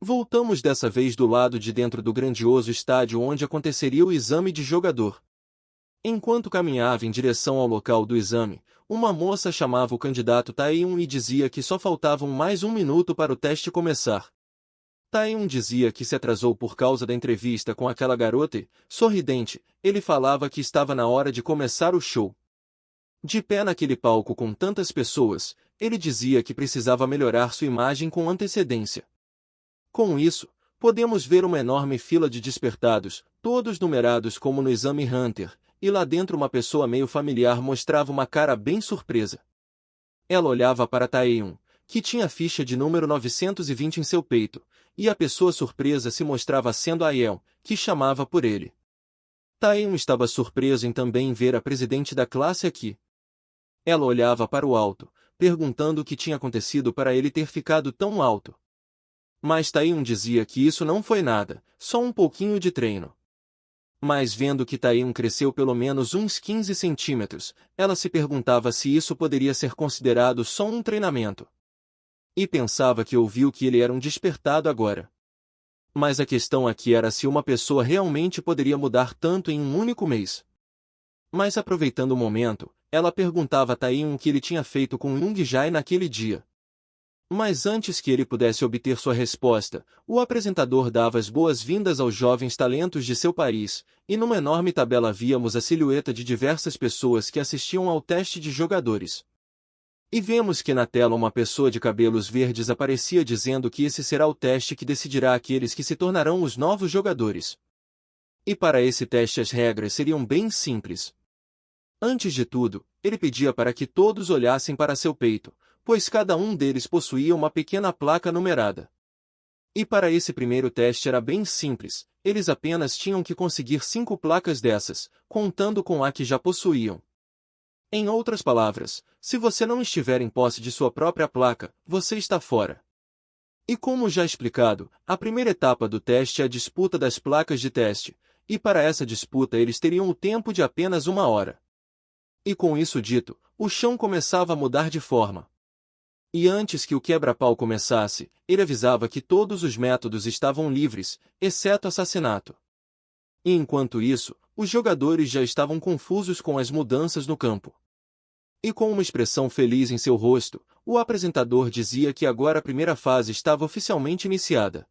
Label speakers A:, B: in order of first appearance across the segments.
A: Voltamos dessa vez do lado de dentro do grandioso estádio onde aconteceria o exame de jogador. Enquanto caminhava em direção ao local do exame, uma moça chamava o candidato Taeyun e dizia que só faltavam mais um minuto para o teste começar. Taeyun dizia que se atrasou por causa da entrevista com aquela garota e, sorridente, ele falava que estava na hora de começar o show. De pé naquele palco com tantas pessoas, ele dizia que precisava melhorar sua imagem com antecedência. Com isso, podemos ver uma enorme fila de despertados, todos numerados como no exame Hunter, e lá dentro uma pessoa meio familiar mostrava uma cara bem surpresa. Ela olhava para Taeyun, que tinha a ficha de número 920 em seu peito, e a pessoa surpresa se mostrava sendo Aiel, que chamava por ele. Taeyun estava surpreso em também ver a presidente da classe aqui. Ela olhava para o alto, perguntando o que tinha acontecido para ele ter ficado tão alto. Mas Taeyun dizia que isso não foi nada, só um pouquinho de treino. Mas vendo que Taeyun cresceu pelo menos uns 15 centímetros, ela se perguntava se isso poderia ser considerado só um treinamento. E pensava que ouviu que ele era um despertado agora. Mas a questão aqui era se uma pessoa realmente poderia mudar tanto em um único mês. Mas aproveitando o momento, ela perguntava a Taeyun o que ele tinha feito com Young Jae naquele dia. Mas antes que ele pudesse obter sua resposta, o apresentador dava as boas-vindas aos jovens talentos de seu país, e numa enorme tabela víamos a silhueta de diversas pessoas que assistiam ao teste de jogadores. E vemos que na tela uma pessoa de cabelos verdes aparecia dizendo que esse será o teste que decidirá aqueles que se tornarão os novos jogadores. E para esse teste as regras seriam bem simples. Antes de tudo, ele pedia para que todos olhassem para seu peito, pois cada um deles possuía uma pequena placa numerada. E para esse primeiro teste era bem simples, eles apenas tinham que conseguir 5 placas dessas, contando com a que já possuíam. Em outras palavras, se você não estiver em posse de sua própria placa, você está fora. E como já explicado, a primeira etapa do teste é a disputa das placas de teste, e para essa disputa eles teriam o tempo de apenas 1 hora. E com isso dito, o chão começava a mudar de forma. E antes que o quebra-pau começasse, ele avisava que todos os métodos estavam livres, exceto assassinato. E enquanto isso, os jogadores já estavam confusos com as mudanças no campo. E com uma expressão feliz em seu rosto, o apresentador dizia que agora a primeira fase estava oficialmente iniciada.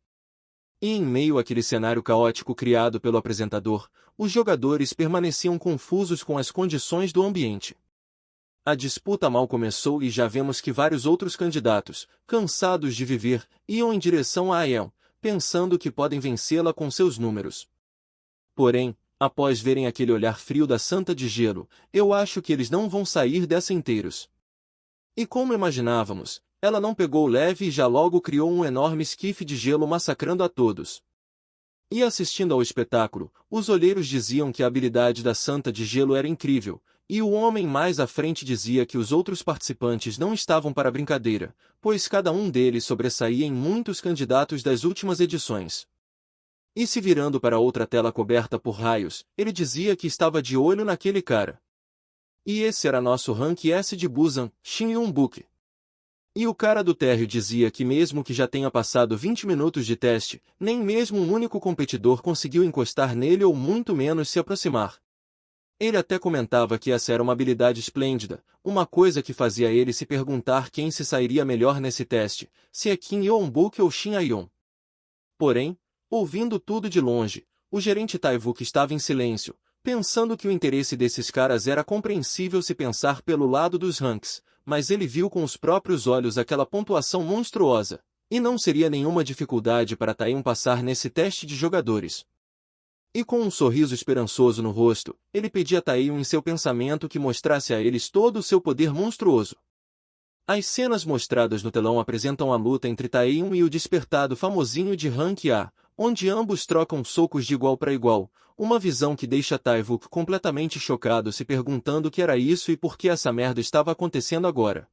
A: E em meio àquele cenário caótico criado pelo apresentador, os jogadores permaneciam confusos com as condições do ambiente. A disputa mal começou e já vemos que vários outros candidatos, cansados de viver, iam em direção a Aiel, pensando que podem vencê-la com seus números. Porém, após verem aquele olhar frio da Santa de Gelo, eu acho que eles não vão sair dessa inteiros. E como imaginávamos, ela não pegou leve e já logo criou um enorme esquife de gelo massacrando a todos. E assistindo ao espetáculo, os olheiros diziam que a habilidade da Santa de Gelo era incrível, e o homem mais à frente dizia que os outros participantes não estavam para brincadeira, pois cada um deles sobressaía em muitos candidatos das últimas edições. E se virando para outra tela coberta por raios, ele dizia que estava de olho naquele cara. E esse era nosso Rank S de Busan, Shin Yun-buk. E o cara do térreo dizia que mesmo que já tenha passado 20 minutos de teste, nem mesmo um único competidor conseguiu encostar nele ou muito menos se aproximar. Ele até comentava que essa era uma habilidade esplêndida, uma coisa que fazia ele se perguntar quem se sairia melhor nesse teste, se é Kim Yeon-buk ou Shin Aeon. Porém, ouvindo tudo de longe, o gerente Tae-wook estava em silêncio, pensando que o interesse desses caras era compreensível se pensar pelo lado dos ranks, mas ele viu com os próprios olhos aquela pontuação monstruosa, e não seria nenhuma dificuldade para Taeyun passar nesse teste de jogadores. E com um sorriso esperançoso no rosto, ele pedia a Taeyun em seu pensamento que mostrasse a eles todo o seu poder monstruoso. As cenas mostradas no telão apresentam a luta entre Taeyun e o despertado famosinho de Rank A, onde ambos trocam socos de igual para igual, uma visão que deixa Tae-wook completamente chocado se perguntando o que era isso e por que essa merda estava acontecendo agora.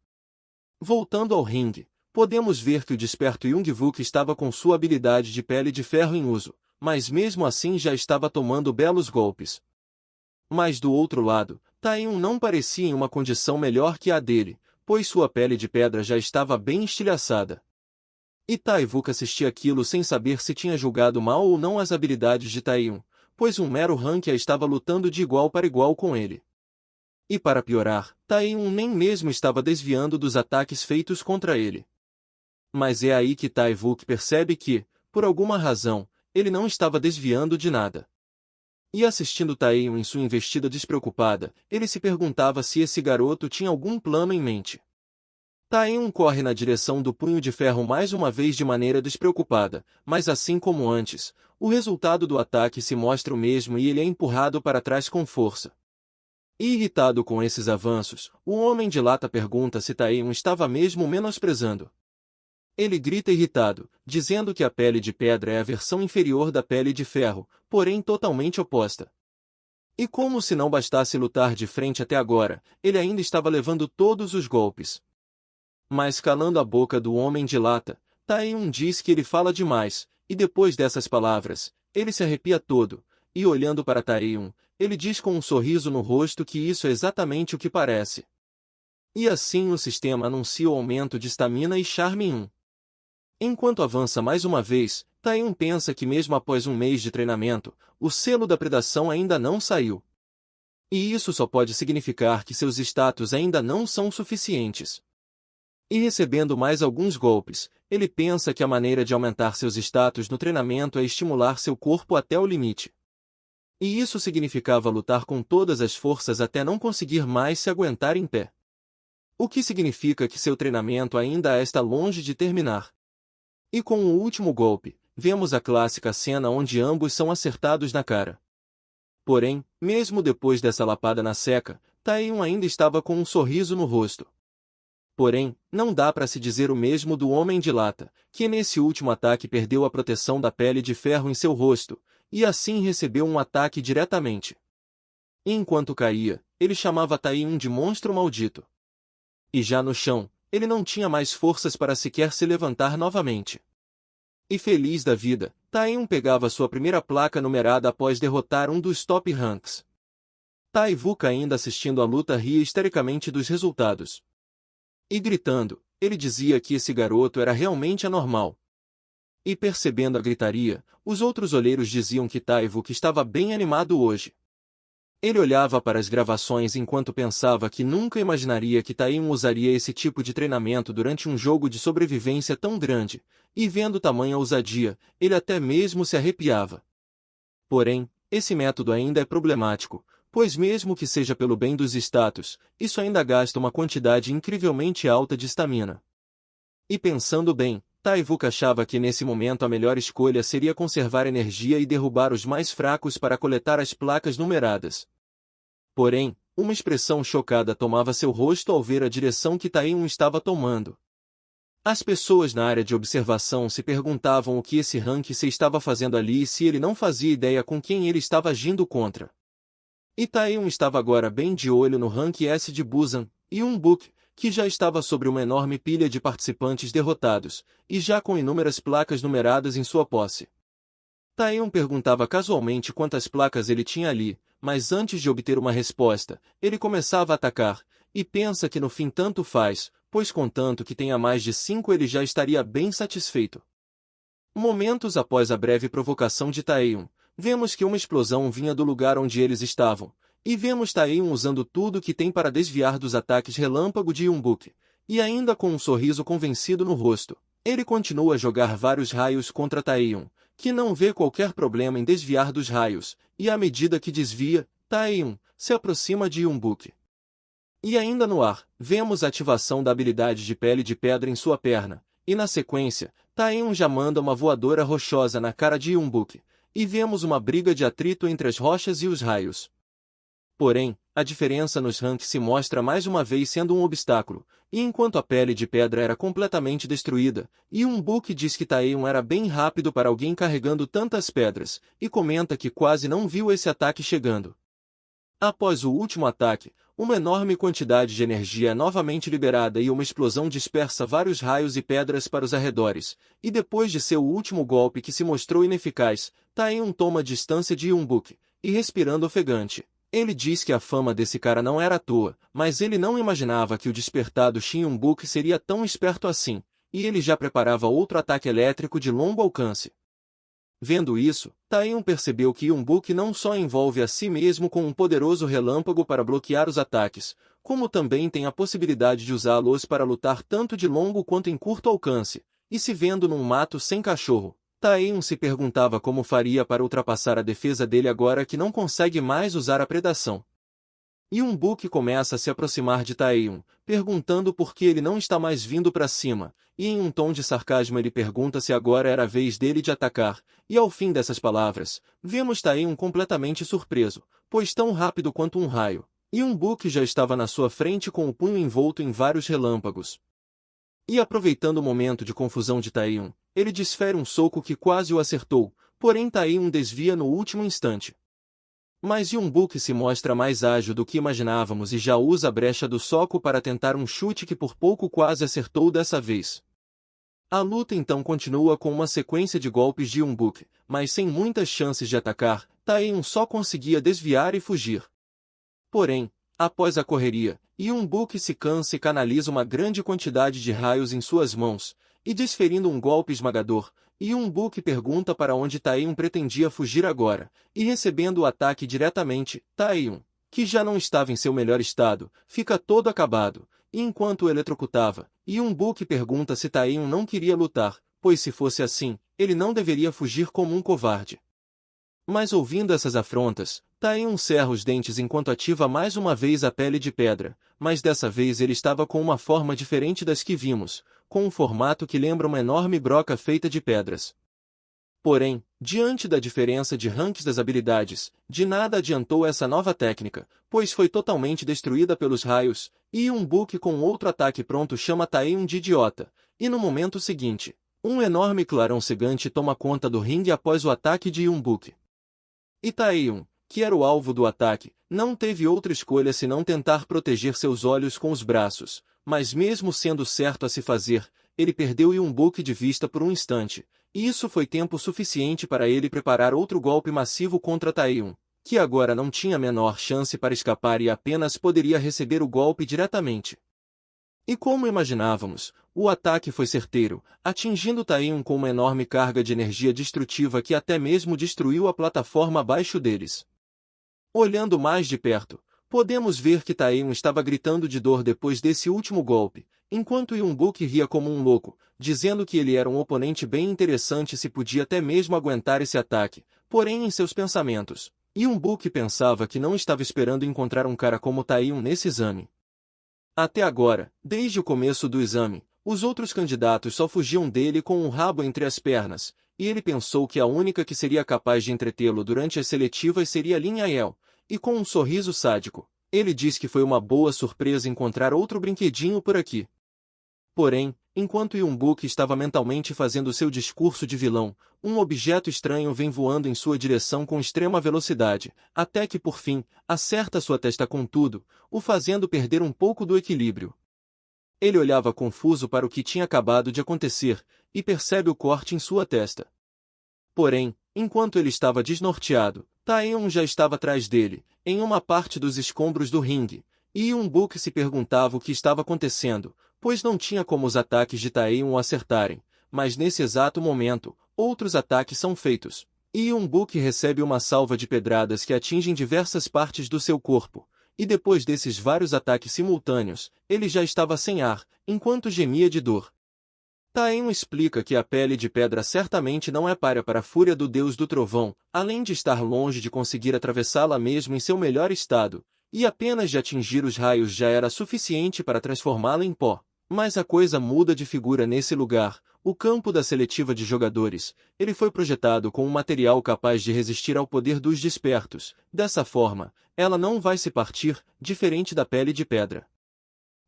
A: Voltando ao ringue, podemos ver que o desperto Young-wook estava com sua habilidade de pele de ferro em uso, mas mesmo assim já estava tomando belos golpes. Mas do outro lado, Taeyun não parecia em uma condição melhor que a dele, pois sua pele de pedra já estava bem estilhaçada. E Taivuka assistia aquilo sem saber se tinha julgado mal ou não as habilidades de Taeyun, pois um mero Hankia estava lutando de igual para igual com ele. E para piorar, Taeyun nem mesmo estava desviando dos ataques feitos contra ele. Mas é aí que Taivuka percebe que, por alguma razão, ele não estava desviando de nada. E assistindo Taeyun em sua investida despreocupada, ele se perguntava se esse garoto tinha algum plano em mente. Taeyun corre na direção do punho de ferro mais uma vez de maneira despreocupada, mas assim como antes, o resultado do ataque se mostra o mesmo e ele é empurrado para trás com força. E irritado com esses avanços, o Homem de Lata pergunta se Taeyun estava mesmo menosprezando. Ele grita irritado, dizendo que a pele de pedra é a versão inferior da pele de ferro, porém totalmente oposta. E como se não bastasse lutar de frente até agora, ele ainda estava levando todos os golpes. Mas calando a boca do Homem de Lata, Taeyun diz que ele fala demais, e depois dessas palavras, ele se arrepia todo, e olhando para Taeyun, ele diz com um sorriso no rosto que isso é exatamente o que parece. E assim o sistema anuncia o aumento de estamina e charme em 1. Enquanto avança mais uma vez, Taeyun pensa que mesmo após um mês de treinamento, o selo da predação ainda não saiu. E isso só pode significar que seus status ainda não são suficientes. E recebendo mais alguns golpes, ele pensa que a maneira de aumentar seus status no treinamento é estimular seu corpo até o limite. E isso significava lutar com todas as forças até não conseguir mais se aguentar em pé. O que significa que seu treinamento ainda está longe de terminar. E com o último golpe, vemos a clássica cena onde ambos são acertados na cara. Porém, mesmo depois dessa lapada na seca, Taeyun ainda estava com um sorriso no rosto. Porém, não dá para se dizer o mesmo do Homem de Lata, que nesse último ataque perdeu a proteção da pele de ferro em seu rosto, e assim recebeu um ataque diretamente. E enquanto caía, ele chamava Taeyun de monstro maldito. E já no chão, ele não tinha mais forças para sequer se levantar novamente. E feliz da vida, Taeyun pegava sua primeira placa numerada após derrotar um dos top ranks. Taivuka ainda assistindo a luta ria histericamente dos resultados. E gritando, ele dizia que esse garoto era realmente anormal. E percebendo a gritaria, os outros olheiros diziam que Taivuka estava bem animado hoje. Ele olhava para as gravações enquanto pensava que nunca imaginaria que Taeyun usaria esse tipo de treinamento durante um jogo de sobrevivência tão grande, e vendo tamanha ousadia, ele até mesmo se arrepiava. Porém, esse método ainda é problemático, pois mesmo que seja pelo bem dos status, isso ainda gasta uma quantidade incrivelmente alta de estamina. E pensando bem, Taivuka achava que nesse momento a melhor escolha seria conservar energia e derrubar os mais fracos para coletar as placas numeradas. Porém, uma expressão chocada tomava seu rosto ao ver a direção que Taeyun estava tomando. As pessoas na área de observação se perguntavam o que esse Rank se estava fazendo ali e se ele não fazia ideia com quem ele estava agindo contra. E Taeyun estava agora bem de olho no Rank S de Busan, e um book, que já estava sobre uma enorme pilha de participantes derrotados, e já com inúmeras placas numeradas em sua posse. Taeyun perguntava casualmente quantas placas ele tinha ali, mas antes de obter uma resposta, ele começava a atacar, e pensa que no fim tanto faz, pois contanto que tenha mais de 5 ele já estaria bem satisfeito. Momentos após a breve provocação de Taeyun, vemos que uma explosão vinha do lugar onde eles estavam, e vemos Taeyun usando tudo que tem para desviar dos ataques relâmpago de Yunbuk, e ainda com um sorriso convencido no rosto, ele continua a jogar vários raios contra Taeyun, que não vê qualquer problema em desviar dos raios, e à medida que desvia, Taeyun se aproxima de Yunbuk. E ainda no ar, vemos a ativação da habilidade de pele de pedra em sua perna, e na sequência, Taeyun já manda uma voadora rochosa na cara de Yunbuk, e vemos uma briga de atrito entre as rochas e os raios. Porém, a diferença nos ranks se mostra mais uma vez sendo um obstáculo, e enquanto a pele de pedra era completamente destruída, Yunbuk diz que Taeyun era bem rápido para alguém carregando tantas pedras, e comenta que quase não viu esse ataque chegando. Após o último ataque, uma enorme quantidade de energia é novamente liberada e uma explosão dispersa vários raios e pedras para os arredores, e depois de seu último golpe que se mostrou ineficaz, Taeyun toma distância de Yunbuk, e respirando ofegante. Ele diz que a fama desse cara não era à toa, mas ele não imaginava que o despertado Shin Yunbuk seria tão esperto assim, e ele já preparava outro ataque elétrico de longo alcance. Vendo isso, Taeyeon percebeu que Yonbuk não só envolve a si mesmo com um poderoso relâmpago para bloquear os ataques, como também tem a possibilidade de usá-los para lutar tanto de longo quanto em curto alcance, e se vendo num mato sem cachorro, Taeyeon se perguntava como faria para ultrapassar a defesa dele agora que não consegue mais usar a predação. Yonbuk começa a se aproximar de Taeyeon, perguntando por que ele não está mais vindo para cima, e em um tom de sarcasmo ele pergunta se agora era a vez dele de atacar, e ao fim dessas palavras, vemos Taeyeon completamente surpreso, pois tão rápido quanto um raio, Yonbuk já estava na sua frente com o punho envolto em vários relâmpagos. E aproveitando o momento de confusão de Taeyeon, ele desfere um soco que quase o acertou, porém Taeyeon desvia no último instante. Mas Yonbuk se mostra mais ágil do que imaginávamos e já usa a brecha do soco para tentar um chute que por pouco quase acertou dessa vez. A luta então continua com uma sequência de golpes de Yonbuk, mas sem muitas chances de atacar, Taeyeon só conseguia desviar e fugir. Porém, após a correria, Yonbuk se cansa e canaliza uma grande quantidade de raios em suas mãos, e desferindo um golpe esmagador, Yonbuk pergunta para onde Taeyeon pretendia fugir agora, e recebendo o ataque diretamente, Taeyeon, que já não estava em seu melhor estado, fica todo acabado, e enquanto o eletrocutava, Yonbuk pergunta se Taeyeon não queria lutar, pois se fosse assim, ele não deveria fugir como um covarde. Mas ouvindo essas afrontas, Taeyeon cerra os dentes enquanto ativa mais uma vez a pele de pedra, mas dessa vez ele estava com uma forma diferente das que vimos, com um formato que lembra uma enorme broca feita de pedras. Porém, diante da diferença de ranks das habilidades, de nada adiantou essa nova técnica, pois foi totalmente destruída pelos raios, e Yonbuk com outro ataque pronto chama Taeyeon de idiota, e no momento seguinte, um enorme clarão cegante toma conta do ringue após o ataque de Yonbuk. E Taeyeon, que era o alvo do ataque, não teve outra escolha senão tentar proteger seus olhos com os braços, mas mesmo sendo certo a se fazer, ele perdeu Yonbuk de vista por um instante, e isso foi tempo suficiente para ele preparar outro golpe massivo contra Taeyeon, que agora não tinha a menor chance para escapar e apenas poderia receber o golpe diretamente. E como imaginávamos, o ataque foi certeiro, atingindo Taeyeon com uma enorme carga de energia destrutiva que até mesmo destruiu a plataforma abaixo deles. Olhando mais de perto, podemos ver que Taeyeon estava gritando de dor depois desse último golpe, enquanto Yonbuk ria como um louco, dizendo que ele era um oponente bem interessante e se podia até mesmo aguentar esse ataque, porém em seus pensamentos, Yonbuk pensava que não estava esperando encontrar um cara como Taeyeon nesse exame. Até agora, desde o começo do exame, os outros candidatos só fugiam dele com um rabo entre as pernas, e ele pensou que a única que seria capaz de entretê-lo durante as seletivas seria Lin Yael, e com um sorriso sádico, ele diz que foi uma boa surpresa encontrar outro brinquedinho por aqui. Porém, enquanto Yonbuk estava mentalmente fazendo seu discurso de vilão, um objeto estranho vem voando em sua direção com extrema velocidade, até que por fim, acerta sua testa com tudo, o fazendo perder um pouco do equilíbrio. Ele olhava confuso para o que tinha acabado de acontecer, e percebe o corte em sua testa. Porém, enquanto ele estava desnorteado, Taeyeon já estava atrás dele, em uma parte dos escombros do ringue, e Yonbuk se perguntava o que estava acontecendo, pois não tinha como os ataques de Taeyeon o acertarem, mas nesse exato momento, outros ataques são feitos, e Yonbuk recebe uma salva de pedradas que atingem diversas partes do seu corpo, e depois desses vários ataques simultâneos, ele já estava sem ar, enquanto gemia de dor. Taeyeon explica que a pele de pedra certamente não é páreo para a fúria do Deus do Trovão, além de estar longe de conseguir atravessá-la mesmo em seu melhor estado, e apenas de atingir os raios já era suficiente para transformá-la em pó. Mas a coisa muda de figura nesse lugar, o campo da seletiva de jogadores. Ele foi projetado com um material capaz de resistir ao poder dos despertos. Dessa forma, ela não vai se partir, diferente da pele de pedra.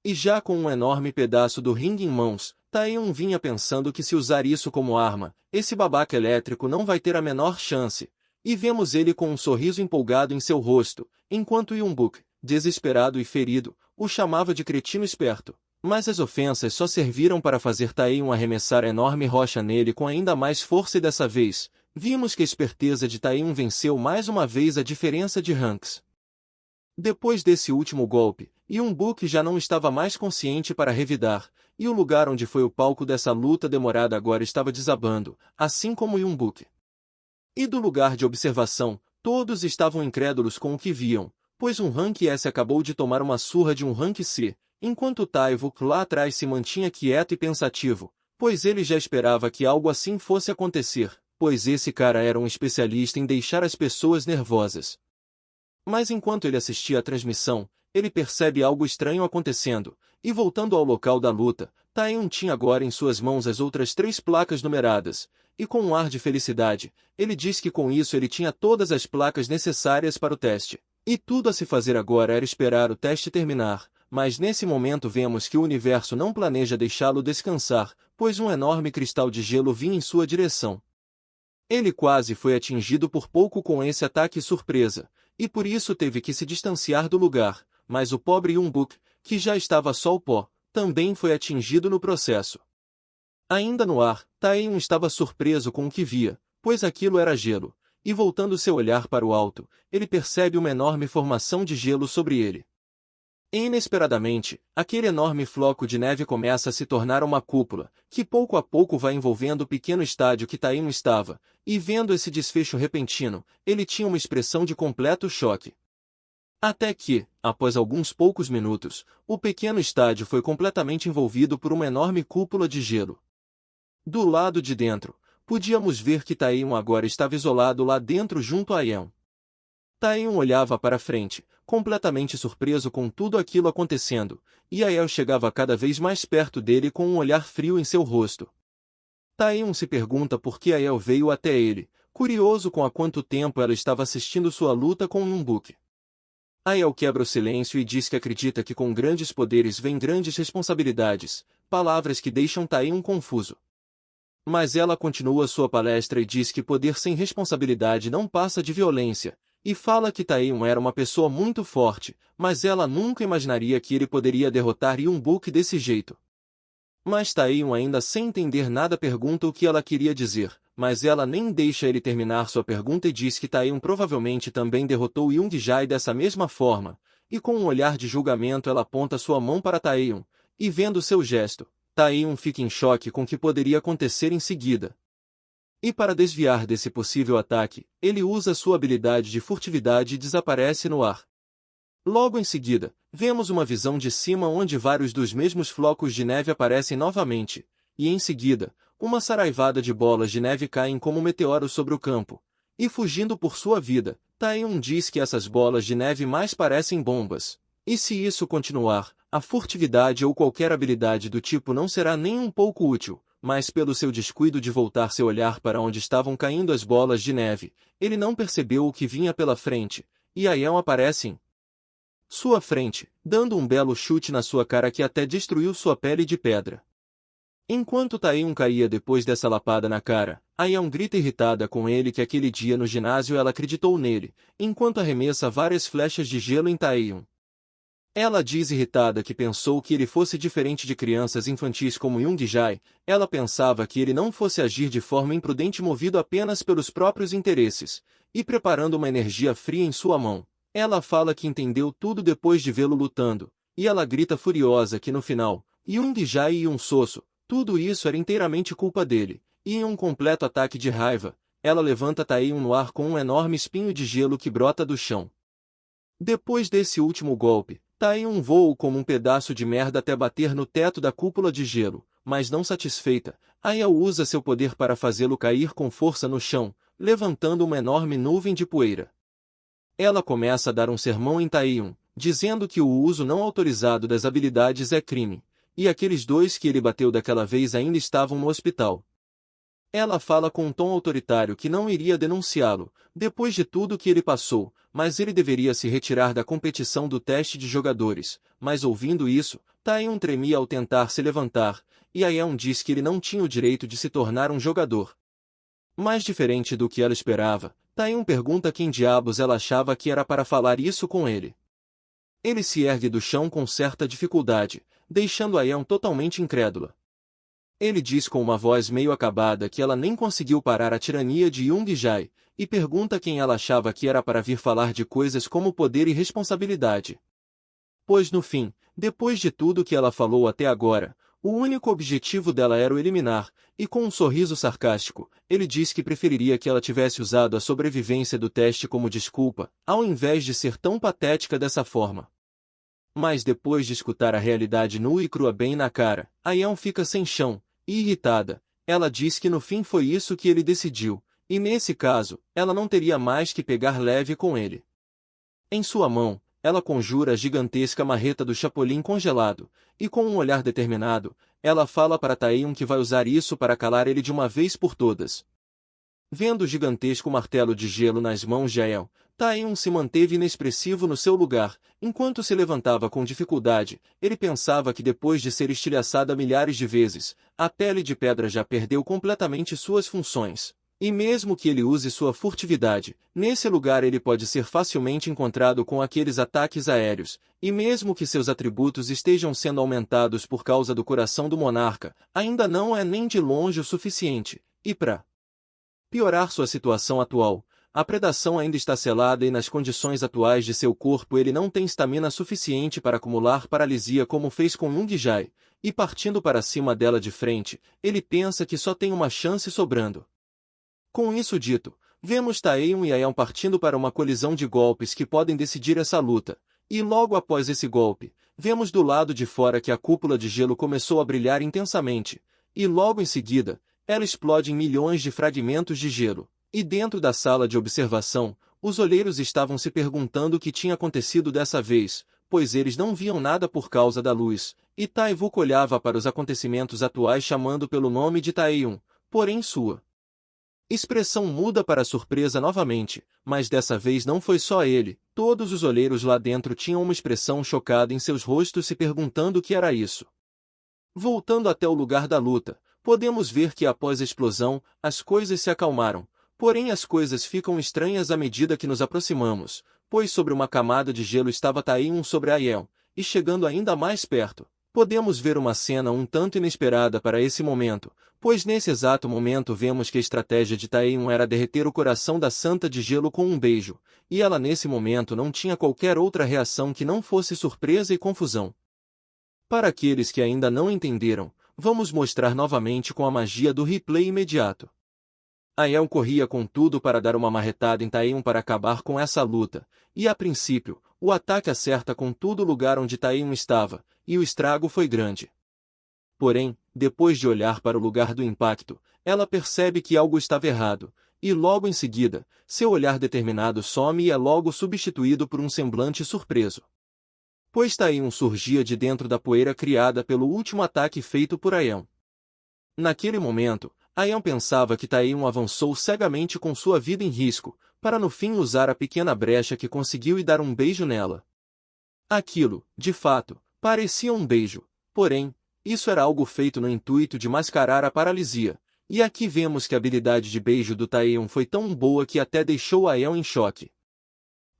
A: E já com um enorme pedaço do ringue em mãos, Taeyeon vinha pensando que se usar isso como arma, esse babaca elétrico não vai ter a menor chance. E vemos ele com um sorriso empolgado em seu rosto, enquanto Yonbuk, desesperado e ferido, o chamava de cretino esperto. Mas as ofensas só serviram para fazer Taeyeon arremessar a enorme rocha nele com ainda mais força e dessa vez, vimos que a esperteza de Taeyeon venceu mais uma vez a diferença de ranks. Depois desse último golpe, Yonbuk já não estava mais consciente para revidar, e o lugar onde foi o palco dessa luta demorada agora estava desabando, assim como Yonbuk. E do lugar de observação, todos estavam incrédulos com o que viam, pois um rank S acabou de tomar uma surra de um rank C, enquanto Taivuk lá atrás se mantinha quieto e pensativo, pois ele já esperava que algo assim fosse acontecer, pois esse cara era um especialista em deixar as pessoas nervosas. Mas enquanto ele assistia à transmissão, ele percebe algo estranho acontecendo, e voltando ao local da luta, Taeyun tinha agora em suas mãos as outras 3 placas numeradas, e com um ar de felicidade, ele diz que com isso ele tinha todas as placas necessárias para o teste. E tudo a se fazer agora era esperar o teste terminar, mas nesse momento vemos que o universo não planeja deixá-lo descansar, pois um enorme cristal de gelo vinha em sua direção. Ele quase foi atingido por pouco com esse ataque surpresa, e por isso teve que se distanciar do lugar, mas o pobre Yonbuk, que já estava só o pó, também foi atingido no processo. Ainda no ar, Taeyun estava surpreso com o que via, pois aquilo era gelo, e voltando seu olhar para o alto, ele percebe uma enorme formação de gelo sobre ele. E inesperadamente, aquele enorme floco de neve começa a se tornar uma cúpula, que pouco a pouco vai envolvendo o pequeno estádio que Taeyun estava, e vendo esse desfecho repentino, ele tinha uma expressão de completo choque. Até que, após alguns poucos minutos, o pequeno estádio foi completamente envolvido por uma enorme cúpula de gelo. Do lado de dentro, podíamos ver que Taeyun agora estava isolado lá dentro junto a Yeon. Taeyun olhava para frente, completamente surpreso com tudo aquilo acontecendo, e Ael chegava cada vez mais perto dele com um olhar frio em seu rosto. Taeyun se pergunta por que Ael veio até ele, curioso com há quanto tempo ela estava assistindo sua luta com Yonbuk. Ael quebra o silêncio e diz que acredita que com grandes poderes vêm grandes responsabilidades, palavras que deixam Taeyun confuso. Mas ela continua sua palestra e diz que poder sem responsabilidade não passa de violência, e fala que Taeyun era uma pessoa muito forte, mas ela nunca imaginaria que ele poderia derrotar Yonbuk desse jeito. Mas Taeyun, ainda sem entender nada, pergunta o que ela queria dizer, mas ela nem deixa ele terminar sua pergunta e diz que Taeyun provavelmente também derrotou Yoongjai dessa mesma forma, e com um olhar de julgamento ela aponta sua mão para Taeyun, e vendo seu gesto, Taeyun fica em choque com o que poderia acontecer em seguida. E para desviar desse possível ataque, ele usa sua habilidade de furtividade e desaparece no ar. Logo em seguida, vemos uma visão de cima onde vários dos mesmos flocos de neve aparecem novamente, e em seguida, uma saraivada de bolas de neve caem como meteoro sobre o campo. E fugindo por sua vida, Taeyun diz que essas bolas de neve mais parecem bombas. E se isso continuar, a furtividade ou qualquer habilidade do tipo não será nem um pouco útil, mas pelo seu descuido de voltar seu olhar para onde estavam caindo as bolas de neve, ele não percebeu o que vinha pela frente, e Aeon aparece em sua frente, dando um belo chute na sua cara que até destruiu sua pele de pedra. Enquanto Taeyun caía depois dessa lapada na cara, Aeon grita irritada com ele que aquele dia no ginásio ela acreditou nele, enquanto arremessa várias flechas de gelo em Taeyun. Ela diz irritada que pensou que ele fosse diferente de crianças infantis como Yoongjai, ela pensava que ele não fosse agir de forma imprudente movido apenas pelos próprios interesses, e preparando uma energia fria em sua mão. Ela fala que entendeu tudo depois de vê-lo lutando, e ela grita furiosa que no final, Yoongjai e Soso, tudo isso era inteiramente culpa dele, e em um completo ataque de raiva, ela levanta Taeyun no ar com um enorme espinho de gelo que brota do chão. Depois desse último golpe, Taeyun voa como um pedaço de merda até bater no teto da cúpula de gelo, mas não satisfeita, Ael usa seu poder para fazê-lo cair com força no chão, levantando uma enorme nuvem de poeira. Ela começa a dar um sermão em Taeyun, dizendo que o uso não autorizado das habilidades é crime, e aqueles dois que ele bateu daquela vez ainda estavam no hospital. Ela fala com um tom autoritário que não iria denunciá-lo, depois de tudo que ele passou, mas ele deveria se retirar da competição do teste de jogadores. Mas ouvindo isso, Taeyun tremia ao tentar se levantar, e Aeon diz que ele não tinha o direito de se tornar um jogador. Mais diferente do que ela esperava, Taeyun pergunta quem diabos ela achava que era para falar isso com ele. Ele se ergue do chão com certa dificuldade, deixando Aeon totalmente incrédula. Ele diz com uma voz meio acabada que ela nem conseguiu parar a tirania de Yoongjai, e pergunta quem ela achava que era para vir falar de coisas como poder e responsabilidade. Pois no fim, depois de tudo que ela falou até agora, O único objetivo dela era o eliminar, e com um sorriso sarcástico, ele disse que preferiria que ela tivesse usado a sobrevivência do teste como desculpa, ao invés de ser tão patética dessa forma. Mas depois de escutar a realidade nua e crua bem na cara, a Yeon fica sem chão, e irritada. Ela diz que no fim foi isso que ele decidiu, e nesse caso, ela não teria mais que pegar leve com ele. Em sua mão, ela conjura a gigantesca marreta do Chapolin congelado, e com um olhar determinado, ela fala para Taehyung que vai usar isso para calar ele de uma vez por todas. Vendo o gigantesco martelo de gelo nas mãos de Aeon, Taehyung se manteve inexpressivo no seu lugar, enquanto se levantava com dificuldade. Ele pensava que depois de ser estilhaçada milhares de vezes, a pele de pedra já perdeu completamente suas funções. E mesmo que ele use sua furtividade, nesse lugar ele pode ser facilmente encontrado com aqueles ataques aéreos, e mesmo que seus atributos estejam sendo aumentados por causa do coração do monarca, ainda não é nem de longe o suficiente. E para piorar sua situação atual, a predação ainda está selada e nas condições atuais de seu corpo ele não tem estamina suficiente para acumular paralisia como fez com Young Jae, e partindo para cima dela de frente, ele pensa que só tem uma chance sobrando. Com isso dito, vemos Taehyung e Aeon partindo para uma colisão de golpes que podem decidir essa luta, e logo após esse golpe, vemos do lado de fora que a cúpula de gelo começou a brilhar intensamente, e logo em seguida, ela explode em milhões de fragmentos de gelo, e dentro da sala de observação, os olheiros estavam se perguntando o que tinha acontecido dessa vez, pois eles não viam nada por causa da luz, e Tae-wook olhava para os acontecimentos atuais chamando pelo nome de Taehyung, porém sua expressão muda para surpresa novamente, mas dessa vez não foi só ele, todos os olheiros lá dentro tinham uma expressão chocada em seus rostos se perguntando o que era isso. Voltando até o lugar da luta, podemos ver que após a explosão, as coisas se acalmaram, porém as coisas ficam estranhas à medida que nos aproximamos, pois sobre uma camada de gelo estava Taehyung sobre Aeon, e chegando ainda mais perto, podemos ver uma cena um tanto inesperada para esse momento, pois nesse exato momento vemos que a estratégia de Taehyung era derreter o coração da Santa de Gelo com um beijo, e ela nesse momento não tinha qualquer outra reação que não fosse surpresa e confusão. Para aqueles que ainda não entenderam, vamos mostrar novamente com a magia do replay imediato. Aeon corria com tudo para dar uma marretada em Taehyung para acabar com essa luta, e a princípio, o ataque acerta com tudo o lugar onde Taehyung estava, e o estrago foi grande. Porém, depois de olhar para o lugar do impacto, ela percebe que algo estava errado, e logo em seguida, seu olhar determinado some e é logo substituído por um semblante surpreso. Pois Taehyung surgia de dentro da poeira criada pelo último ataque feito por Aeon. Naquele momento, Aeon pensava que Taehyung avançou cegamente com sua vida em risco, para no fim usar a pequena brecha que conseguiu e dar um beijo nela. Aquilo, de fato, parecia um beijo, porém, isso era algo feito no intuito de mascarar a paralisia, e aqui vemos que a habilidade de beijo do Taehyung foi tão boa que até deixou Aeon em choque.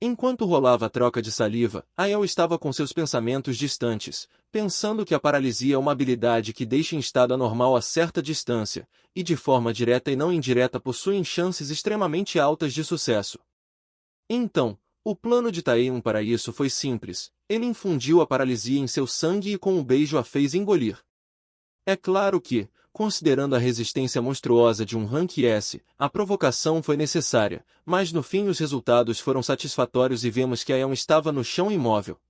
A: Enquanto rolava a troca de saliva, Aeon estava com seus pensamentos distantes, pensando que a paralisia é uma habilidade que deixa em estado anormal a certa distância, e de forma direta e não indireta possuem chances extremamente altas de sucesso. Então, o plano de Taehyung para isso foi simples, ele infundiu a paralisia em seu sangue e com o beijo a fez engolir. É claro que, considerando a resistência monstruosa de um Rank S, a provocação foi necessária, mas no fim os resultados foram satisfatórios e vemos que Aeon estava no chão imóvel.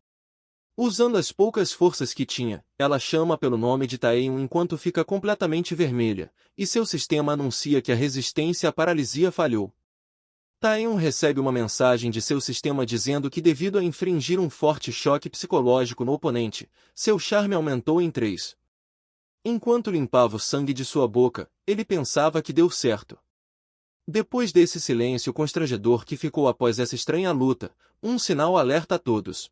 A: Usando as poucas forças que tinha, ela chama pelo nome de Taehyung enquanto fica completamente vermelha, e seu sistema anuncia que a resistência à paralisia falhou. Taehyung recebe uma mensagem de seu sistema dizendo que devido a infringir um forte choque psicológico no oponente, seu charme aumentou em 3. Enquanto limpava o sangue de sua boca, ele pensava que deu certo. Depois desse silêncio constrangedor que ficou após essa estranha luta, um sinal alerta a todos.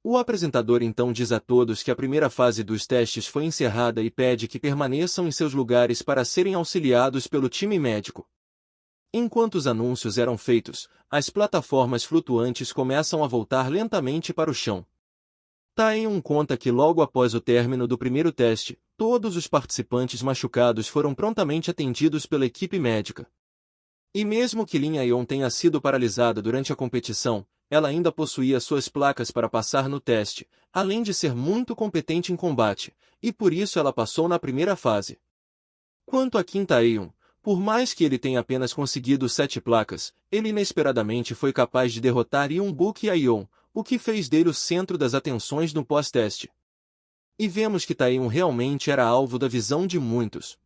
A: O apresentador então diz a todos que a primeira fase dos testes foi encerrada e pede que permaneçam em seus lugares para serem auxiliados pelo time médico. Enquanto os anúncios eram feitos, as plataformas flutuantes começam a voltar lentamente para o chão. Taehyung conta que logo após o término do primeiro teste, todos os participantes machucados foram prontamente atendidos pela equipe médica. E mesmo que Lin Aeon tenha sido paralisada durante a competição, ela ainda possuía suas placas para passar no teste, além de ser muito competente em combate, e por isso ela passou na primeira fase. Quanto a Kim Tae-eun, por mais que ele tenha apenas conseguido 7 placas, ele inesperadamente foi capaz de derrotar Yeonbuk e Ayeon, o que fez dele o centro das atenções no pós-teste. E vemos que Tae-eun realmente era alvo da visão de muitos.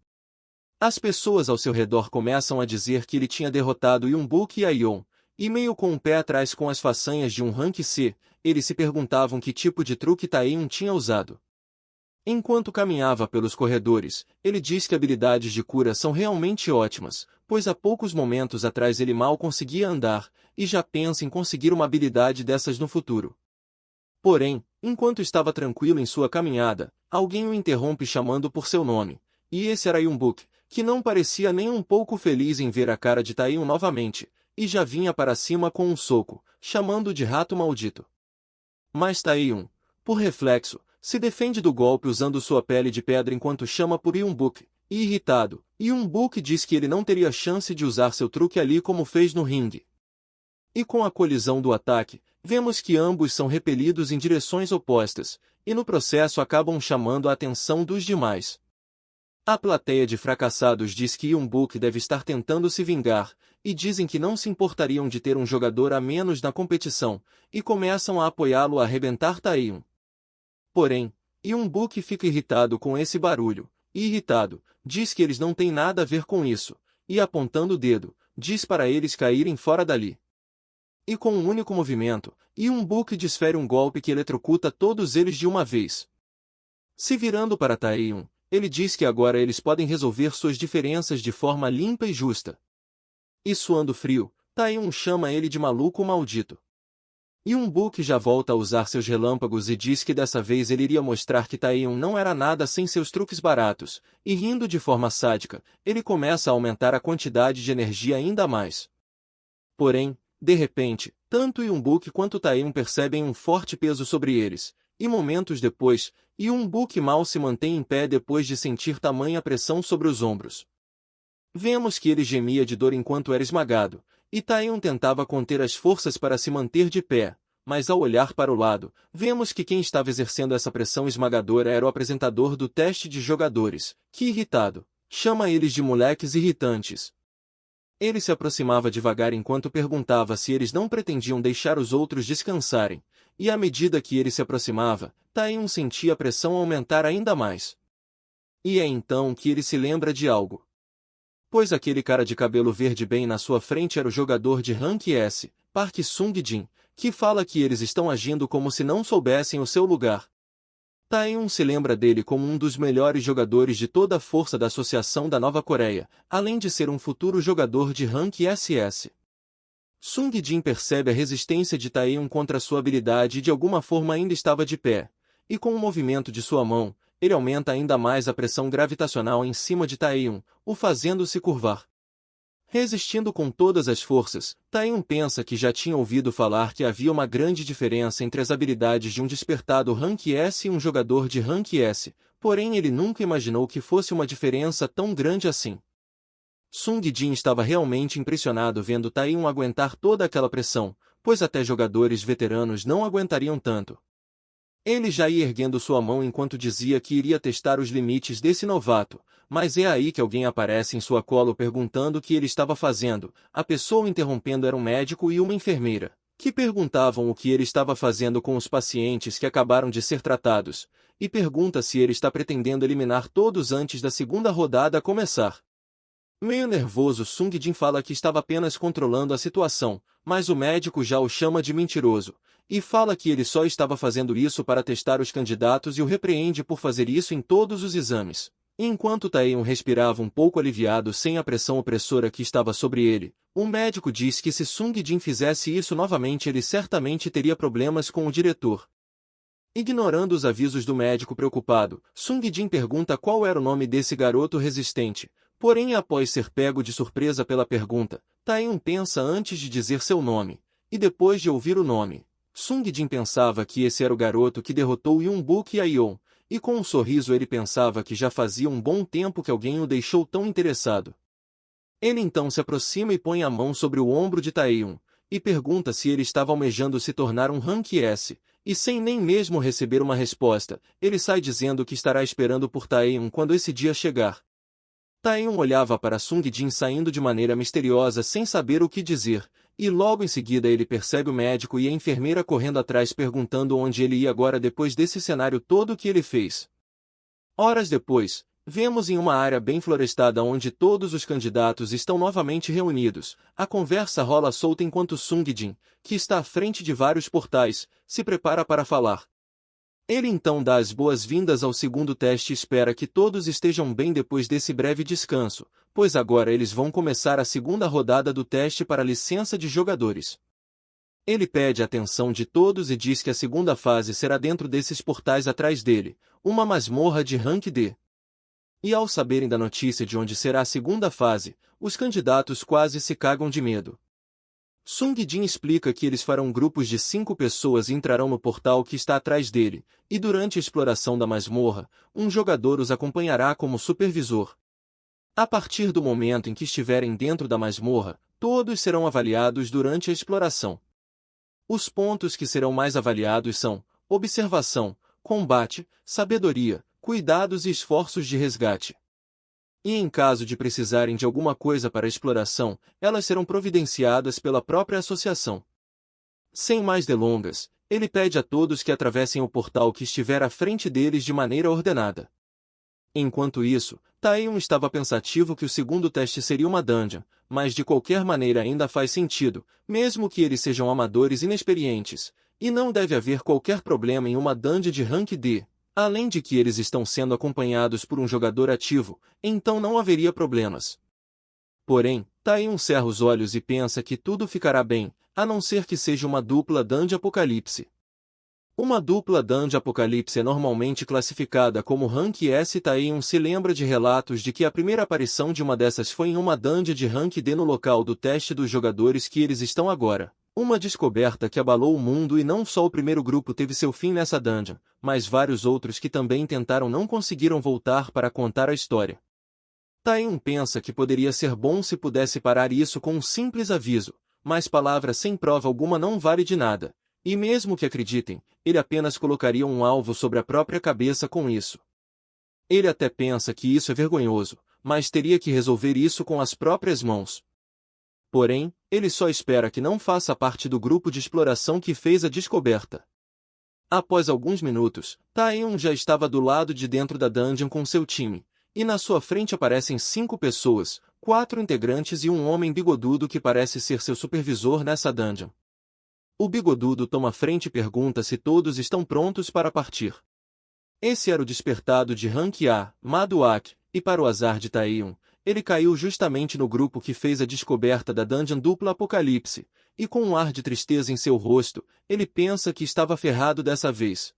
A: As pessoas ao seu redor começam a dizer que ele tinha derrotado Yeonbuk e Ayeon, e meio com o pé atrás com as façanhas de um rank C, eles se perguntavam que tipo de truque Tae-eun tinha usado. Enquanto caminhava pelos corredores, ele diz que habilidades de cura são realmente ótimas, pois há poucos momentos atrás ele mal conseguia andar, e já pensa em conseguir uma habilidade dessas no futuro. Porém, enquanto estava tranquilo em sua caminhada, alguém o interrompe chamando por seu nome, e esse era Yeonbuk, que não parecia nem um pouco feliz em ver a cara de Tae-eun novamente, e já vinha para cima com um soco, chamando de rato maldito. Mas Tae-eun, por reflexo, se defende do golpe usando sua pele de pedra enquanto chama por Yeonbuk, e irritado, Yeonbuk diz que ele não teria chance de usar seu truque ali como fez no ringue. E com a colisão do ataque, vemos que ambos são repelidos em direções opostas, e no processo acabam chamando a atenção dos demais. A plateia de fracassados diz que Yeonbuk deve estar tentando se vingar, e dizem que não se importariam de ter um jogador a menos na competição, e começam a apoiá-lo a arrebentar Tae-eun. Porém, Yeonbuk fica irritado com esse barulho, e irritado, diz que eles não têm nada a ver com isso, e apontando o dedo, diz para eles caírem fora dali. E com um único movimento, Yeonbuk desfere um golpe que eletrocuta todos eles de uma vez. Se virando para Tae-eun, ele diz que agora eles podem resolver suas diferenças de forma limpa e justa. E suando frio, Tae-eun chama ele de maluco maldito. Yeonbuk já volta a usar seus relâmpagos e diz que dessa vez ele iria mostrar que Tae-eun não era nada sem seus truques baratos, e rindo de forma sádica, ele começa a aumentar a quantidade de energia ainda mais. Porém, de repente, tanto Yeonbuk quanto Tae-eun percebem um forte peso sobre eles, e momentos depois, Yeonbuk mal se mantém em pé depois de sentir tamanha pressão sobre os ombros. Vemos que ele gemia de dor enquanto era esmagado, e Tae-eun tentava conter as forças para se manter de pé, mas ao olhar para o lado, vemos que quem estava exercendo essa pressão esmagadora era o apresentador do teste de jogadores, que irritado, chama eles de moleques irritantes. Ele se aproximava devagar enquanto perguntava se eles não pretendiam deixar os outros descansarem, e à medida que ele se aproximava, Tae-eun sentia a pressão aumentar ainda mais. E é então que ele se lembra de algo. Pois aquele cara de cabelo verde bem na sua frente era o jogador de rank S, Park Sung-jin, que fala que eles estão agindo como se não soubessem o seu lugar. Tae-eun se lembra dele como um dos melhores jogadores de toda a força da Associação da Nova Coreia, além de ser um futuro jogador de rank SS. Sung-jin percebe a resistência de Tae-eun contra sua habilidade e de alguma forma ainda estava de pé, e com um movimento de sua mão, ele aumenta ainda mais a pressão gravitacional em cima de Tae-eun, o fazendo se curvar. Resistindo com todas as forças, Tae-eun pensa que já tinha ouvido falar que havia uma grande diferença entre as habilidades de um despertado Rank S e um jogador de Rank S, porém ele nunca imaginou que fosse uma diferença tão grande assim. Sung-jin estava realmente impressionado vendo Tae-eun aguentar toda aquela pressão, pois até jogadores veteranos não aguentariam tanto. Ele já ia erguendo sua mão enquanto dizia que iria testar os limites desse novato, mas é aí que alguém aparece em sua cola perguntando o que ele estava fazendo. A pessoa interrompendo era um médico e uma enfermeira, que perguntavam o que ele estava fazendo com os pacientes que acabaram de ser tratados, e pergunta se ele está pretendendo eliminar todos antes da segunda rodada começar. Meio nervoso, Sung-jin fala que estava apenas controlando a situação, mas o médico já o chama de mentiroso, e fala que ele só estava fazendo isso para testar os candidatos e o repreende por fazer isso em todos os exames. Enquanto Tae-eun respirava um pouco aliviado sem a pressão opressora que estava sobre ele, o médico diz que se Sung-jin fizesse isso novamente ele certamente teria problemas com o diretor. Ignorando os avisos do médico preocupado, Sung-jin pergunta qual era o nome desse garoto resistente, porém após ser pego de surpresa pela pergunta, Tae-eun pensa antes de dizer seu nome, e depois de ouvir o nome, Sung-jin pensava que esse era o garoto que derrotou Yeonbuk e Ayeon, e com um sorriso ele pensava que já fazia um bom tempo que alguém o deixou tão interessado. Ele então se aproxima e põe a mão sobre o ombro de Tae-eun, e pergunta se ele estava almejando se tornar um Rank S, e sem nem mesmo receber uma resposta, ele sai dizendo que estará esperando por Taehyung quando esse dia chegar. Taehyung olhava para Sung-jin saindo de maneira misteriosa sem saber o que dizer, e logo em seguida ele percebe o médico e a enfermeira correndo atrás perguntando onde ele ia agora depois desse cenário todo que ele fez. Horas depois, vemos em uma área bem florestada onde todos os candidatos estão novamente reunidos. A conversa rola solta enquanto Sung-jin, que está à frente de vários portais, se prepara para falar. Ele então dá as boas-vindas ao segundo teste e espera que todos estejam bem depois desse breve descanso, pois agora eles vão começar a segunda rodada do teste para licença de jogadores. Ele pede a atenção de todos e diz que a segunda fase será dentro desses portais atrás dele, uma masmorra de Rank D. E ao saberem da notícia de onde será a segunda fase, os candidatos quase se cagam de medo. Sung-jin explica que eles farão grupos de 5 pessoas e entrarão no portal que está atrás dele, e durante a exploração da masmorra, um jogador os acompanhará como supervisor. A partir do momento em que estiverem dentro da masmorra, todos serão avaliados durante a exploração. Os pontos que serão mais avaliados são observação, combate, sabedoria, cuidados e esforços de resgate. E em caso de precisarem de alguma coisa para a exploração, elas serão providenciadas pela própria associação. Sem mais delongas, ele pede a todos que atravessem o portal que estiver à frente deles de maneira ordenada. Enquanto isso, Taehyung estava pensativo que o segundo teste seria uma dungeon, mas de qualquer maneira ainda faz sentido, mesmo que eles sejam amadores inexperientes, e não deve haver qualquer problema em uma dungeon de Rank D. Além de que eles estão sendo acompanhados por um jogador ativo, então não haveria problemas. Porém, Taehyung cerra os olhos e pensa que tudo ficará bem, a não ser que seja uma dupla dungeon apocalipse. Uma dupla dungeon apocalipse é normalmente classificada como Rank S e Taehyung se lembra de relatos de que a primeira aparição de uma dessas foi em uma dungeon de Rank D no local do teste dos jogadores que eles estão agora. Uma descoberta que abalou o mundo e não só o primeiro grupo teve seu fim nessa dungeon, mas vários outros que também tentaram não conseguiram voltar para contar a história. Taehyung pensa que poderia ser bom se pudesse parar isso com um simples aviso, mas palavra sem prova alguma não vale de nada, e mesmo que acreditem, ele apenas colocaria um alvo sobre a própria cabeça com isso. Ele até pensa que isso é vergonhoso, mas teria que resolver isso com as próprias mãos. Porém, ele só espera que não faça parte do grupo de exploração que fez a descoberta. Após alguns minutos, Taehyung já estava do lado de dentro da dungeon com seu time, e na sua frente aparecem 5 pessoas, 4 integrantes e um homem bigodudo que parece ser seu supervisor nessa dungeon. O bigodudo toma frente e pergunta se todos estão prontos para partir. Esse era o despertado de Rank A, Maduak, e para o azar de Taehyung, ele caiu justamente no grupo que fez a descoberta da dungeon dupla apocalipse, e com um ar de tristeza em seu rosto, ele pensa que estava ferrado dessa vez.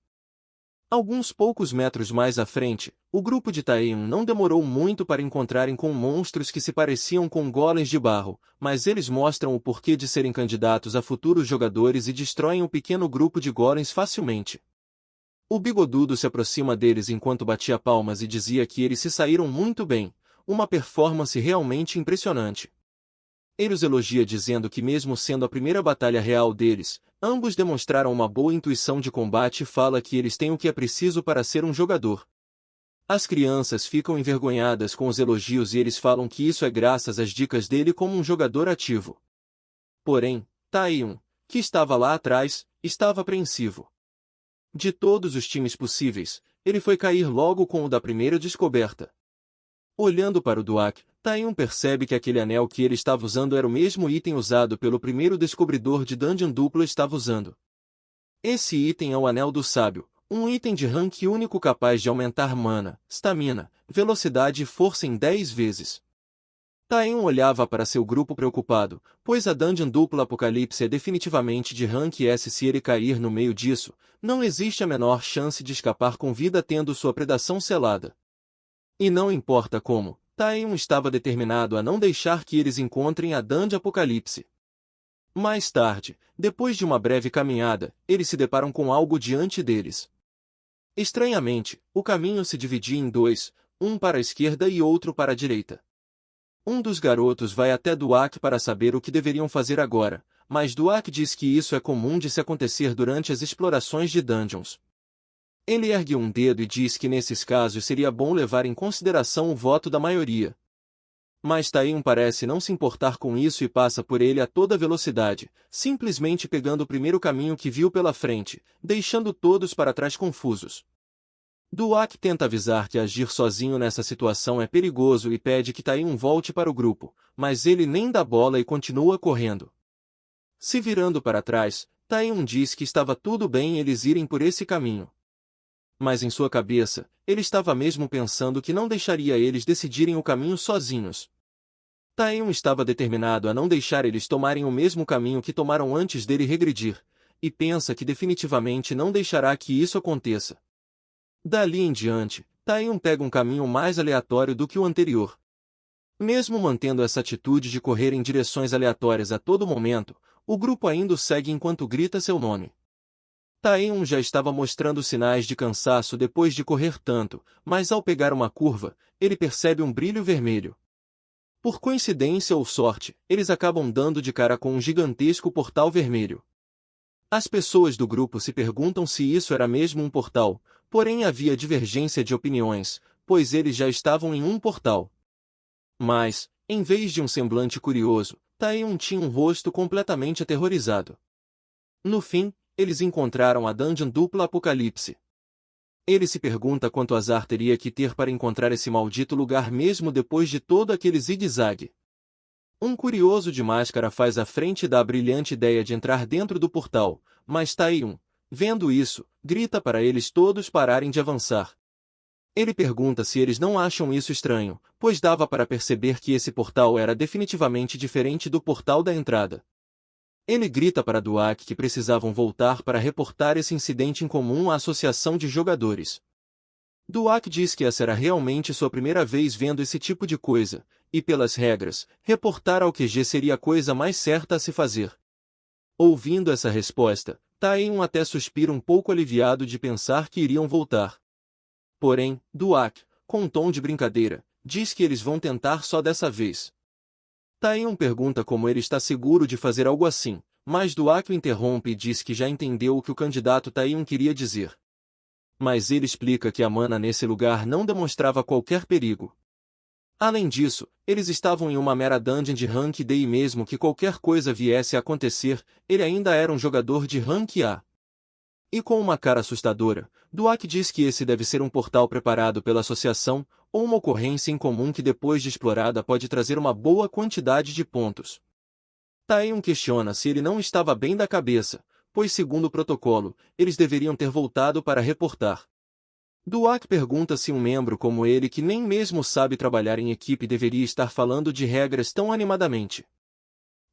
A: Alguns poucos metros mais à frente, o grupo de Taehyung não demorou muito para encontrarem com monstros que se pareciam com golems de barro, mas eles mostram o porquê de serem candidatos a futuros jogadores e destroem o pequeno grupo de golems facilmente. O bigodudo se aproxima deles enquanto batia palmas e dizia que eles se saíram muito bem, uma performance realmente impressionante. Ele os elogia dizendo que mesmo sendo a primeira batalha real deles, ambos demonstraram uma boa intuição de combate e fala que eles têm o que é preciso para ser um jogador. As crianças ficam envergonhadas com os elogios e eles falam que isso é graças às dicas dele como um jogador ativo. Porém, Taehyung, que estava lá atrás, estava apreensivo. De todos os times possíveis, ele foi cair logo com o da primeira descoberta. Olhando para o Duak, Taehyung percebe que aquele anel que ele estava usando era o mesmo item usado pelo primeiro descobridor de dungeon dupla estava usando. Esse item é o Anel do Sábio, um item de rank único capaz de aumentar mana, stamina, velocidade e força em 10 vezes. Taehyung olhava para seu grupo preocupado, pois a dungeon dupla Apocalipse é definitivamente de rank S. Se ele cair no meio disso, não existe a menor chance de escapar com vida tendo sua predação selada. E não importa como, Taehyung estava determinado a não deixar que eles encontrem a dungeon Apocalipse. Mais tarde, depois de uma breve caminhada, eles se deparam com algo diante deles. Estranhamente, o caminho se dividia em dois, um para a esquerda e outro para a direita. Um dos garotos vai até Duak para saber o que deveriam fazer agora, mas Duak diz que isso é comum de se acontecer durante as explorações de dungeons. Ele ergue um dedo e diz que nesses casos seria bom levar em consideração o voto da maioria. Mas Taeyeon parece não se importar com isso e passa por ele a toda velocidade, simplesmente pegando o primeiro caminho que viu pela frente, deixando todos para trás confusos. Duak tenta avisar que agir sozinho nessa situação é perigoso e pede que Taeyeon volte para o grupo, mas ele nem dá bola e continua correndo. Se virando para trás, Taeyeon diz que estava tudo bem eles irem por esse caminho. Mas em sua cabeça, ele estava mesmo pensando que não deixaria eles decidirem o caminho sozinhos. Taeyeon estava determinado a não deixar eles tomarem o mesmo caminho que tomaram antes dele regredir, e pensa que definitivamente não deixará que isso aconteça. Dali em diante, Taeyeon pega um caminho mais aleatório do que o anterior. Mesmo mantendo essa atitude de correr em direções aleatórias a todo momento, o grupo ainda o segue enquanto grita seu nome. Taeyeon já estava mostrando sinais de cansaço depois de correr tanto, mas ao pegar uma curva, ele percebe um brilho vermelho. Por coincidência ou sorte, eles acabam dando de cara com um gigantesco portal vermelho. As pessoas do grupo se perguntam se isso era mesmo um portal, porém havia divergência de opiniões, pois eles já estavam em um portal. Mas, em vez de um semblante curioso, Taeyeon tinha um rosto completamente aterrorizado. No fim, eles encontraram a Dungeon Dupla Apocalipse. Ele se pergunta quanto azar teria que ter para encontrar esse maldito lugar mesmo depois de todo aquele zigue-zague. Um curioso de máscara faz à frente da brilhante ideia de entrar dentro do portal, mas Taeyeon, vendo isso, grita para eles todos pararem de avançar. Ele pergunta se eles não acham isso estranho, pois dava para perceber que esse portal era definitivamente diferente do portal da entrada. Ele grita para Duak que precisavam voltar para reportar esse incidente em comum à associação de jogadores. Duak diz que essa era realmente sua primeira vez vendo esse tipo de coisa, e pelas regras, reportar ao QG seria a coisa mais certa a se fazer. Ouvindo essa resposta, Taeyeon até suspira um pouco aliviado de pensar que iriam voltar. Porém, Duak, com um tom de brincadeira, diz que eles vão tentar só dessa vez. Taeyeon pergunta como ele está seguro de fazer algo assim, mas Duak o interrompe e diz que já entendeu o que o candidato Taeyeon queria dizer. Mas ele explica que a mana nesse lugar não demonstrava qualquer perigo. Além disso, eles estavam em uma mera dungeon de Rank D e mesmo que qualquer coisa viesse a acontecer, ele ainda era um jogador de Rank A. E com uma cara assustadora, Duak diz que esse deve ser um portal preparado pela associação, ou uma ocorrência incomum que depois de explorada pode trazer uma boa quantidade de pontos. Taeyeon questiona se ele não estava bem da cabeça, pois segundo o protocolo, eles deveriam ter voltado para reportar. Duak pergunta se um membro como ele que nem mesmo sabe trabalhar em equipe deveria estar falando de regras tão animadamente.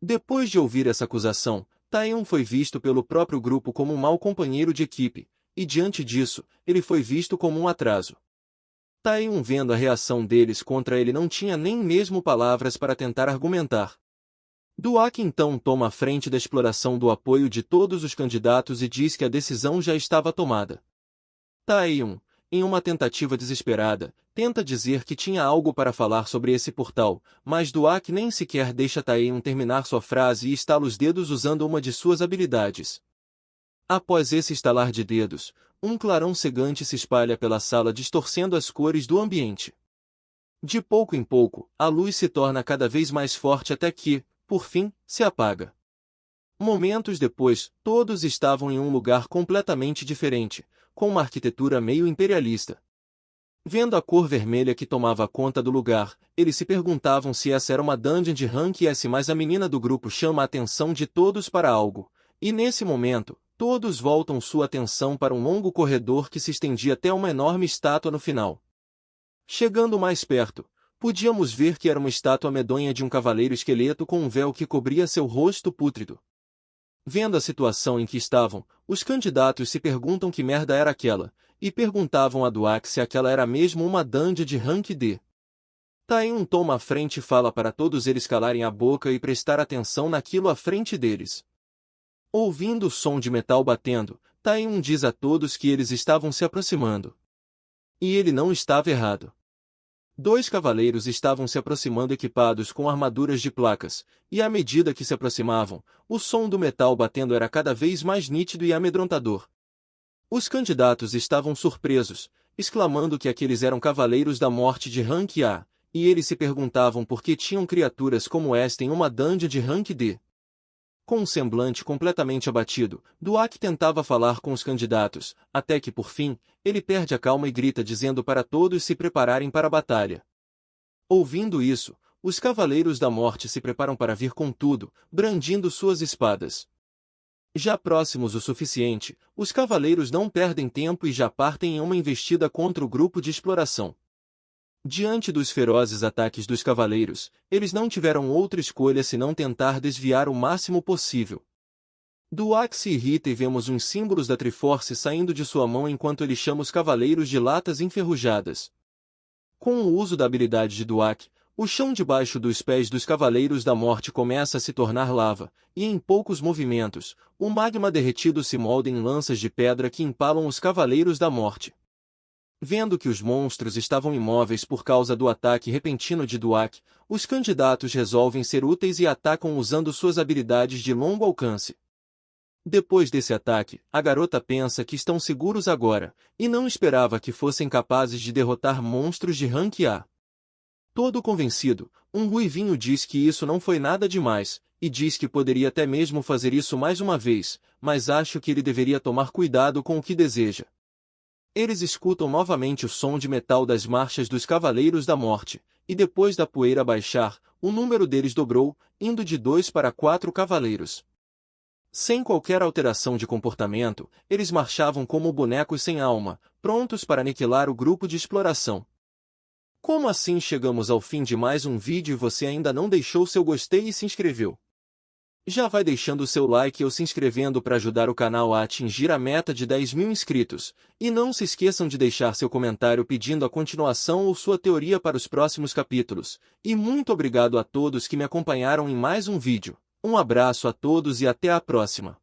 A: Depois de ouvir essa acusação, Taeyeon foi visto pelo próprio grupo como um mau companheiro de equipe, e diante disso, ele foi visto como um atraso. Taeyeon vendo a reação deles contra ele não tinha nem mesmo palavras para tentar argumentar. Duak então toma a frente da exploração do apoio de todos os candidatos e diz que a decisão já estava tomada. Taeyeon, em uma tentativa desesperada, tenta dizer que tinha algo para falar sobre esse portal, mas Duak nem sequer deixa Taeyeon terminar sua frase e estala os dedos usando uma de suas habilidades. Após esse estalar de dedos, um clarão cegante se espalha pela sala distorcendo as cores do ambiente. De pouco em pouco, a luz se torna cada vez mais forte até que, por fim, se apaga. Momentos depois, todos estavam em um lugar completamente diferente, com uma arquitetura meio imperialista. Vendo a cor vermelha que tomava conta do lugar, eles se perguntavam se essa era uma dungeon de Rank S, mas a menina do grupo chama a atenção de todos para algo, e nesse momento, todos voltam sua atenção para um longo corredor que se estendia até uma enorme estátua no final. Chegando mais perto, podíamos ver que era uma estátua medonha de um cavaleiro esqueleto com um véu que cobria seu rosto pútrido. Vendo a situação em que estavam, os candidatos se perguntam que merda era aquela, e perguntavam a Duak se aquela era mesmo uma dungeon de Rank D. Taeyeon toma a frente e fala para todos eles calarem a boca e prestar atenção naquilo à frente deles. Ouvindo o som de metal batendo, Taeyeon diz a todos que eles estavam se aproximando. E ele não estava errado. Dois cavaleiros estavam se aproximando equipados com armaduras de placas, e à medida que se aproximavam, o som do metal batendo era cada vez mais nítido e amedrontador. Os candidatos estavam surpresos, exclamando que aqueles eram cavaleiros da morte de Rank A, e eles se perguntavam por que tinham criaturas como esta em uma dungeon de Rank D. Com um semblante completamente abatido, Duak tentava falar com os candidatos, até que, por fim, ele perde a calma e grita dizendo para todos se prepararem para a batalha. Ouvindo isso, os Cavaleiros da Morte se preparam para vir com tudo, brandindo suas espadas. Já próximos o suficiente, os Cavaleiros não perdem tempo e já partem em uma investida contra o grupo de exploração. Diante dos ferozes ataques dos cavaleiros, eles não tiveram outra escolha senão tentar desviar o máximo possível. Duak se irrita e vemos uns símbolos da Triforce saindo de sua mão enquanto ele chama os cavaleiros de latas enferrujadas. Com o uso da habilidade de Duak, o chão debaixo dos pés dos Cavaleiros da Morte começa a se tornar lava, e em poucos movimentos, o magma derretido se molda em lanças de pedra que empalam os Cavaleiros da Morte. Vendo que os monstros estavam imóveis por causa do ataque repentino de Duak, os candidatos resolvem ser úteis e atacam usando suas habilidades de longo alcance. Depois desse ataque, a garota pensa que estão seguros agora, e não esperava que fossem capazes de derrotar monstros de Rank A. Todo convencido, um ruivinho diz que isso não foi nada demais, e diz que poderia até mesmo fazer isso mais uma vez, mas acho que ele deveria tomar cuidado com o que deseja. Eles escutam novamente o som de metal das marchas dos Cavaleiros da Morte, e depois da poeira baixar, o número deles dobrou, indo de 2 para 4 cavaleiros. Sem qualquer alteração de comportamento, eles marchavam como bonecos sem alma, prontos para aniquilar o grupo de exploração. Como assim chegamos ao fim de mais um vídeo e você ainda não deixou seu gostei e se inscreveu? Já vai deixando o seu like ou se inscrevendo para ajudar o canal a atingir a meta de 10.000 inscritos, e não se esqueçam de deixar seu comentário pedindo a continuação ou sua teoria para os próximos capítulos, e muito obrigado a todos que me acompanharam em mais um vídeo. Um abraço a todos e até a próxima.